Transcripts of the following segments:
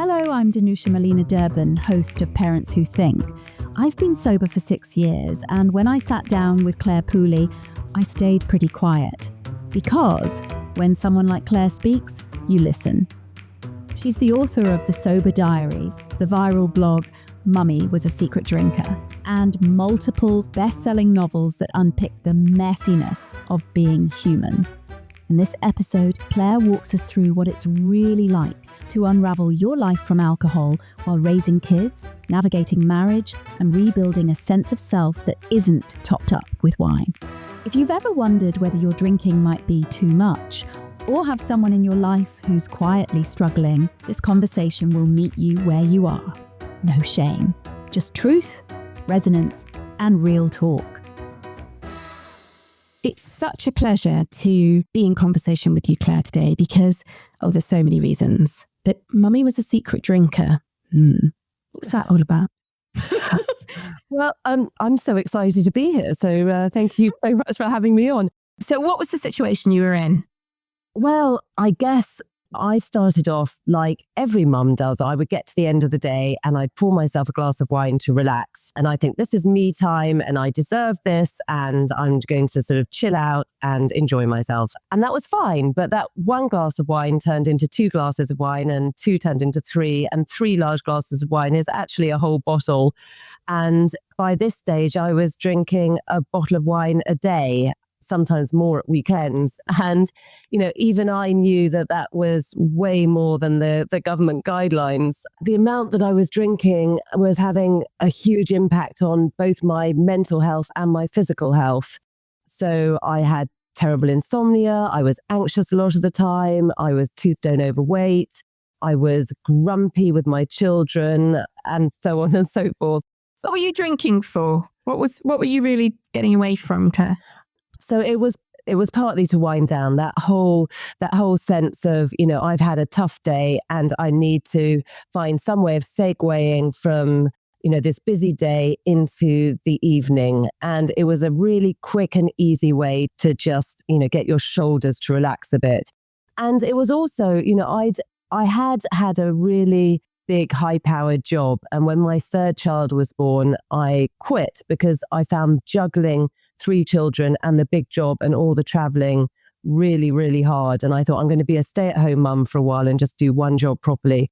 Hello, I'm Danusia Malina-Derben, host of Parents Who Think. I've been sober for 6 years, and when I sat down with Clare Pooley, I stayed pretty quiet. Because when someone like Clare speaks, you listen. She's the author of The Sober Diaries, the viral blog Mummy Was a Secret Drinker, and multiple best-selling novels that unpick the messiness of being human. In this episode, Clare walks us through what it's really like to unravel your life from alcohol while raising kids, navigating marriage, and rebuilding a sense of self that isn't topped up with wine. If you've ever wondered whether your drinking might be too much, or have someone in your life who's quietly struggling, this conversation will meet you where you are. No shame, just truth, resonance, and real talk. It's such a pleasure to be in conversation with you, Clare, today because, there's so many reasons. But Mummy was a secret drinker. What's that all about? Well, I'm so excited to be here. So thank you so much for having me on. So what was the situation you were in? Well, I guess I started off like every mum does. I would get to the end of the day and I'd pour myself a glass of wine to relax. And I think this is me time and I deserve this and I'm going to sort of chill out and enjoy myself. And that was fine. But that one glass of wine turned into 2 glasses of wine and 2 turned into 3 and 3 large glasses of wine is actually a whole bottle. And by this stage, I was drinking a bottle of wine a day, sometimes more at weekends. And, even I knew that that was way more than the government guidelines. The amount that I was drinking was having a huge impact on both my mental health and my physical health. So I had terrible insomnia. I was anxious a lot of the time. I was 2 stone overweight. I was grumpy with my children and so on and so forth. So what were you drinking for? What were you really getting away from, Clare? So it was partly to wind down that whole sense of, I've had a tough day and I need to find some way of segueing from, this busy day into the evening. And it was a really quick and easy way to just, get your shoulders to relax a bit. And it was also, I had a really big high-powered job. And when my 3rd child was born, I quit because I found juggling 3 children and the big job and all the traveling really, really hard. And I thought I'm going to be a stay-at-home mum for a while and just do one job properly.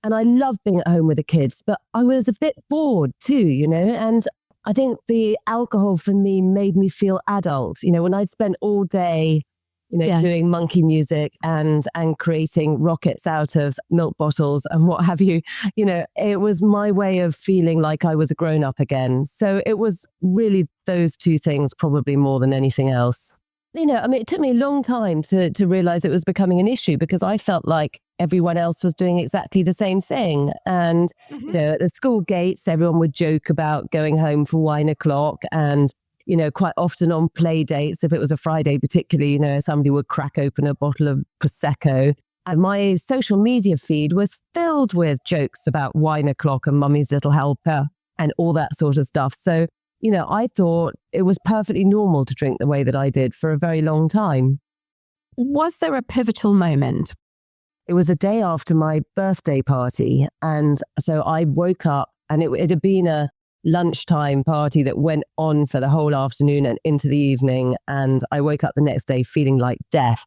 And I love being at home with the kids, but I was a bit bored too, and I think the alcohol for me made me feel adult. When I'd spent all day doing monkey music and creating rockets out of milk bottles and what have you, it was my way of feeling like I was a grown up again. So it was really those 2 things, probably more than anything else. It took me a long time to realize it was becoming an issue because I felt like everyone else was doing exactly the same thing. And, at the school gates, everyone would joke about going home for wine o'clock and quite often on play dates, if it was a Friday particularly, somebody would crack open a bottle of Prosecco. And my social media feed was filled with jokes about wine o'clock and Mummy's Little Helper and all that sort of stuff. So, I thought it was perfectly normal to drink the way that I did for a very long time. Was there a pivotal moment? It was a day after my birthday party. And so I woke up and it had been a lunchtime party that went on for the whole afternoon and into the evening. And I woke up the next day feeling like death.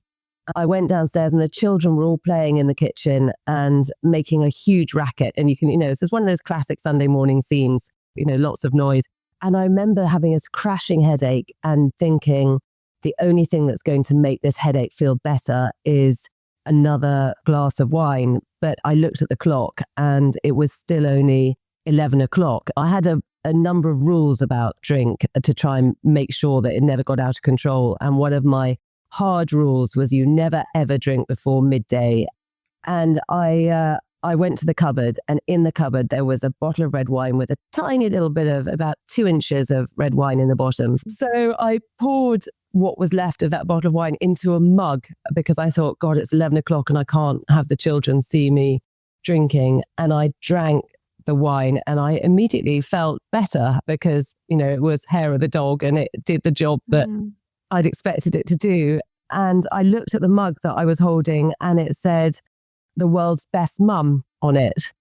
I went downstairs and the children were all playing in the kitchen and making a huge racket. And you can, it's just one of those classic Sunday morning scenes, lots of noise. And I remember having a crashing headache and thinking the only thing that's going to make this headache feel better is another glass of wine. But I looked at the clock and it was still only 11 o'clock. I had a number of rules about drink to try and make sure that it never got out of control. And one of my hard rules was you never ever drink before midday. And I went to the cupboard and in the cupboard there was a bottle of red wine with a tiny little bit of about 2 inches of red wine in the bottom. So I poured what was left of that bottle of wine into a mug because I thought, God, it's 11 o'clock and I can't have the children see me drinking. And I drank the wine and I immediately felt better because, it was hair of the dog and it did the job that I'd expected it to do. And I looked at the mug that I was holding and it said, the world's best mum. on it.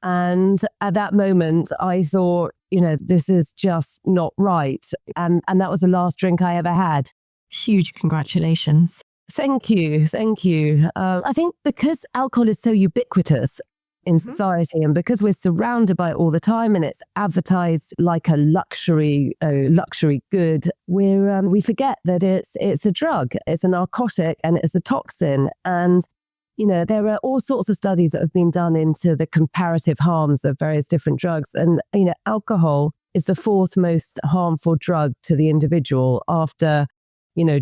And at that moment, I thought, this is just not right. And that was the last drink I ever had. Huge congratulations. Thank you. Thank you. I think because alcohol is so ubiquitous in society, and because we're surrounded by it all the time and it's advertised like a luxury good, we forget that it's a drug, it's a narcotic, and it's a toxin. And there are all sorts of studies that have been done into the comparative harms of various different drugs. And, alcohol is the fourth most harmful drug to the individual after,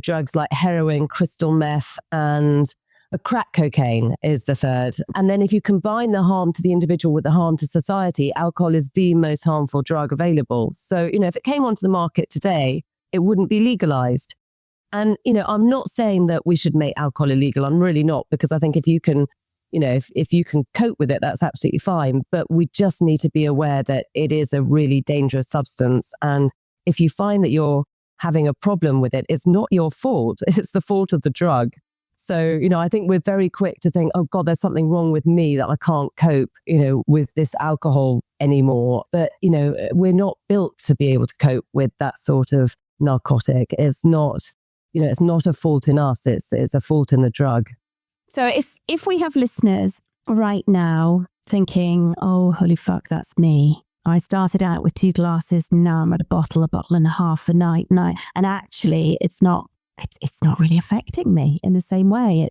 drugs like heroin, crystal meth, and crack cocaine is the third. And then if you combine the harm to the individual with the harm to society, alcohol is the most harmful drug available. So, if it came onto the market today, it wouldn't be legalized. And, I'm not saying that we should make alcohol illegal. I'm really not, because I think if you can, if you can cope with it, that's absolutely fine. But we just need to be aware that it is a really dangerous substance. And if you find that you're having a problem with it, it's not your fault. It's the fault of the drug. So, I think we're very quick to think, oh God, there's something wrong with me that I can't cope, with this alcohol anymore. But, we're not built to be able to cope with that sort of narcotic. It's not. It's not a fault in us, it's a fault in the drug. So if we have listeners right now thinking, oh, holy fuck, that's me. I started out with 2 glasses, now I'm at a bottle and a half a night. And actually it's not really affecting me in the same way.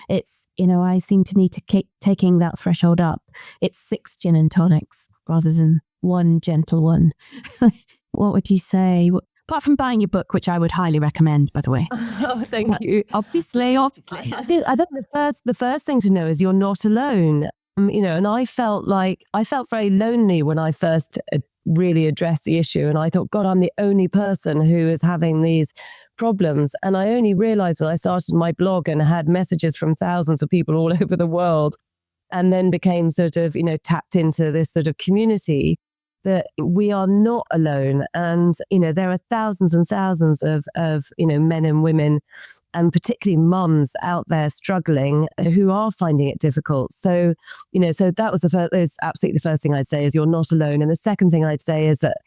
It's I seem to need to keep taking that threshold up. It's 6 gin and tonics rather than one gentle one. What would you say? Apart from buying your book, which I would highly recommend, by the way. Oh, thank you. Obviously. I think the first thing to know is you're not alone. And I felt very lonely when I first really addressed the issue. And I thought, God, I'm the only person who is having these problems. And I only realized when I started my blog and had messages from thousands of people all over the world, and then became sort of, tapped into this sort of community, that we are not alone. And, there are thousands and thousands of men and women, and particularly mums out there struggling, who are finding it difficult. So, so that was absolutely the first thing I'd say is you're not alone. And the second thing I'd say is that,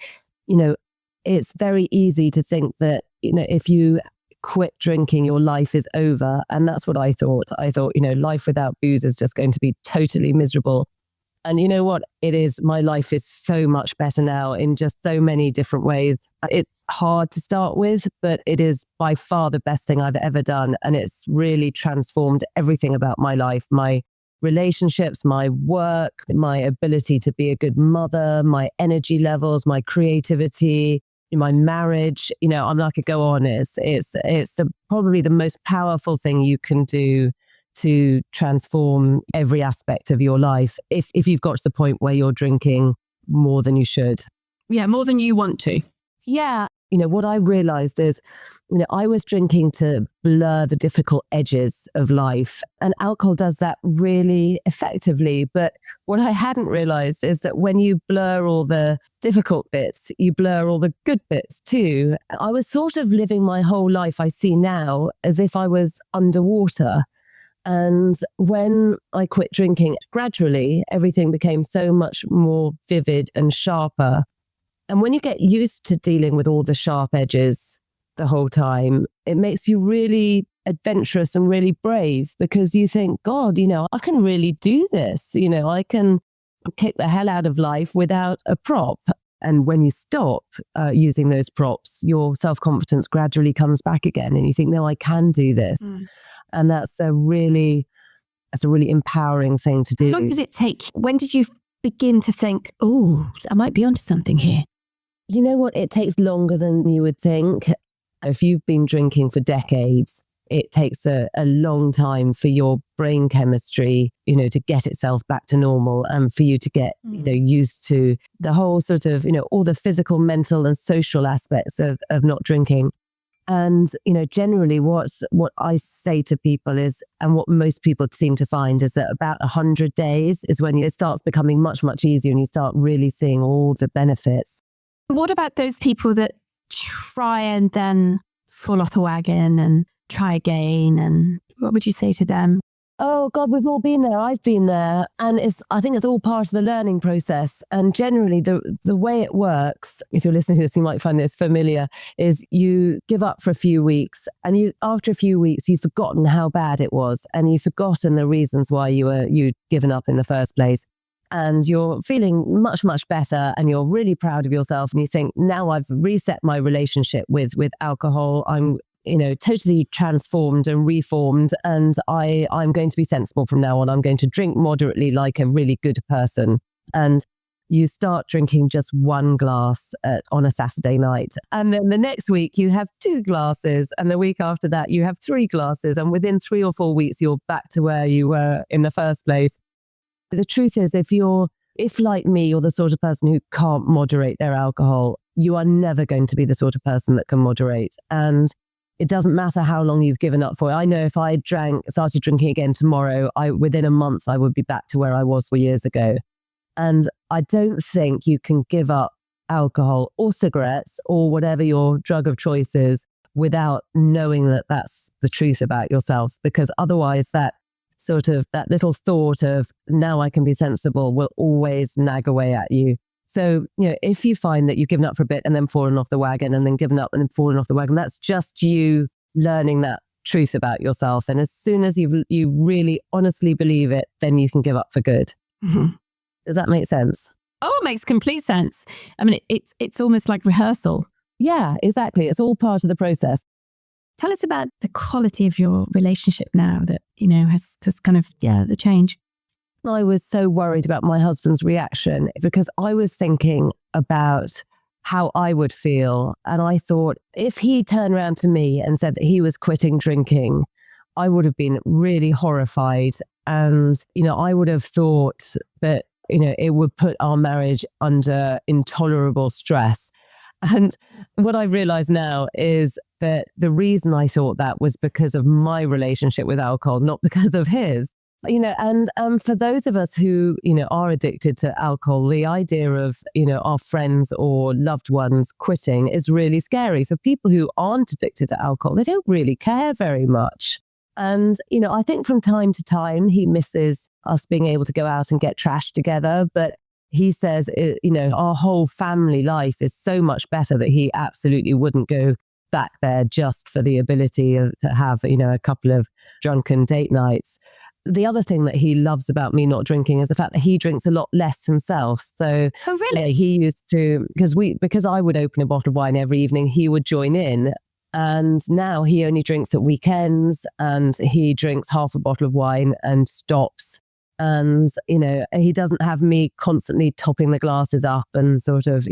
it's very easy to think that, if you quit drinking, your life is over. And that's what I thought. I thought, life without booze is just going to be totally miserable. And you know what? It is. My life is so much better now in just so many different ways. It's hard to start with, but it is by far the best thing I've ever done. And it's really transformed everything about my life, my relationships, my work, my ability to be a good mother, my energy levels, my creativity, my marriage. I could go on. It's probably the most powerful thing you can do to transform every aspect of your life if you've got to the point where you're drinking more than you should. Yeah, more than you want to. Yeah. What I realized is, I was drinking to blur the difficult edges of life, and alcohol does that really effectively. But what I hadn't realized is that when you blur all the difficult bits, you blur all the good bits too. I was sort of living my whole life, I see now, as if I was underwater. And when I quit drinking, gradually everything became so much more vivid and sharper. And when you get used to dealing with all the sharp edges the whole time, it makes you really adventurous and really brave, because you think, God, I can really do this. I can kick the hell out of life without a prop. And when you stop using those props, your self-confidence gradually comes back again. And you think, no, I can do this. And that's a really empowering thing to do. How long did it take? When did you begin to think, oh, I might be onto something here? You know what? It takes longer than you would think. If you've been drinking for decades, it takes a long time for your brain chemistry, to get itself back to normal, and for you to get, used to the whole sort of, all the physical, mental and social aspects of not drinking. And, generally what I say to people is, and what most people seem to find, is that about 100 days is when it starts becoming much, much easier and you start really seeing all the benefits. What about those people that try and then fall off the wagon and try again? And what would you say to them? oh God, we've all been there. I've been there. And I think it's all part of the learning process. And generally the way it works, if you're listening to this, you might find this familiar, is you give up for a few weeks, and after a few weeks, you've forgotten how bad it was, and you've forgotten the reasons why you'd given up in the first place. And you're feeling much, much better, and you're really proud of yourself. And you think, now I've reset my relationship with alcohol. I'm, totally transformed and reformed. And I'm going to be sensible from now on. I'm going to drink moderately like a really good person. And you start drinking just one glass on a Saturday night. And then the next week you have 2 glasses. And the week after that you have 3 glasses. And within 3 or 4 weeks, you're back to where you were in the first place. The truth is, if like me, you're the sort of person who can't moderate their alcohol, you are never going to be the sort of person that can moderate. And it doesn't matter how long you've given up for it. I know if I started drinking again tomorrow, within a month, I would be back to where I was 4 years ago. And I don't think you can give up alcohol or cigarettes or whatever your drug of choice is without knowing that that's the truth about yourself, because otherwise that little thought of now I can be sensible will always nag away at you. So, if you find that you've given up for a bit and then fallen off the wagon and then given up and then fallen off the wagon, that's just you learning that truth about yourself. And as soon as you really honestly believe it, then you can give up for good. Mm-hmm. Does that make sense? Oh, it makes complete sense. I mean, it's almost like rehearsal. Yeah, exactly. It's all part of the process. Tell us about the quality of your relationship now that, has kind of, the change. I was so worried about my husband's reaction because I was thinking about how I would feel. And I thought if he turned around to me and said that he was quitting drinking, I would have been really horrified. And, I would have thought that, it would put our marriage under intolerable stress. And what I realize now is that the reason I thought that was because of my relationship with alcohol, not because of his. And for those of us who, are addicted to alcohol, the idea of, our friends or loved ones quitting is really scary. For people who aren't addicted to alcohol, they don't really care very much. And, I think from time to time, he misses us being able to go out and get trashed together. But he says, our whole family life is so much better that he absolutely wouldn't go back there just for the ability to have, a couple of drunken date nights. The other thing that he loves about me not drinking is the fact that he drinks a lot less himself. So, oh, really? He used to, because I would open a bottle of wine every evening, he would join in. And now he only drinks at weekends, and he drinks half a bottle of wine and stops. And, he doesn't have me constantly topping the glasses up and sort of,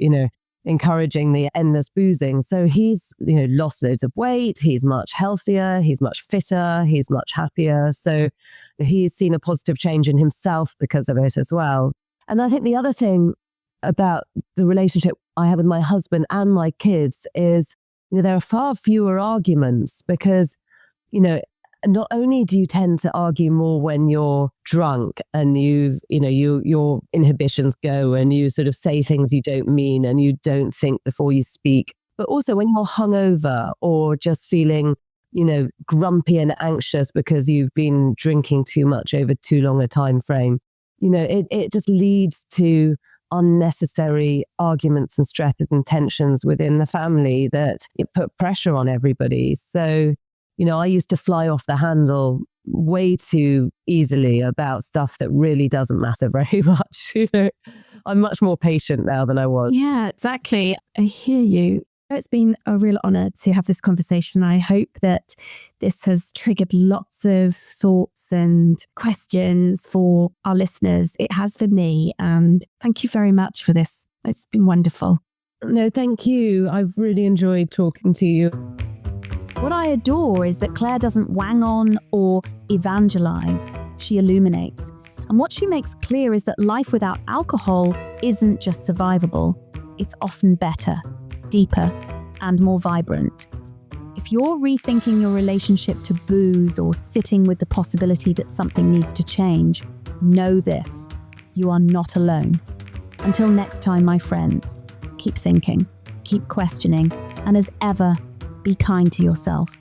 encouraging the endless boozing. So he's, lost loads of weight. He's much healthier. He's much fitter. He's much happier. So he's seen a positive change in himself because of it as well. And I think the other thing about the relationship I have with my husband and my kids is, there are far fewer arguments because, not only do you tend to argue more when you're drunk and your inhibitions go and you sort of say things you don't mean and you don't think before you speak, but also when you're hungover or just feeling, grumpy and anxious because you've been drinking too much over too long a time frame, it just leads to unnecessary arguments and stresses and tensions within the family that it put pressure on everybody. So, I used to fly off the handle way too easily about stuff that really doesn't matter very much. I'm much more patient now than I was. Yeah, exactly. I hear you. It's been a real honor to have this conversation. I hope that this has triggered lots of thoughts and questions for our listeners. It has for me. And thank you very much for this. It's been wonderful. No, thank you. I've really enjoyed talking to you. What I adore is that Clare doesn't wang on or evangelize. She illuminates. And what she makes clear is that life without alcohol isn't just survivable. It's often better, deeper, and more vibrant. If you're rethinking your relationship to booze or sitting with the possibility that something needs to change, know this: you are not alone. Until next time, my friends, keep thinking, keep questioning, and as ever, be kind to yourself.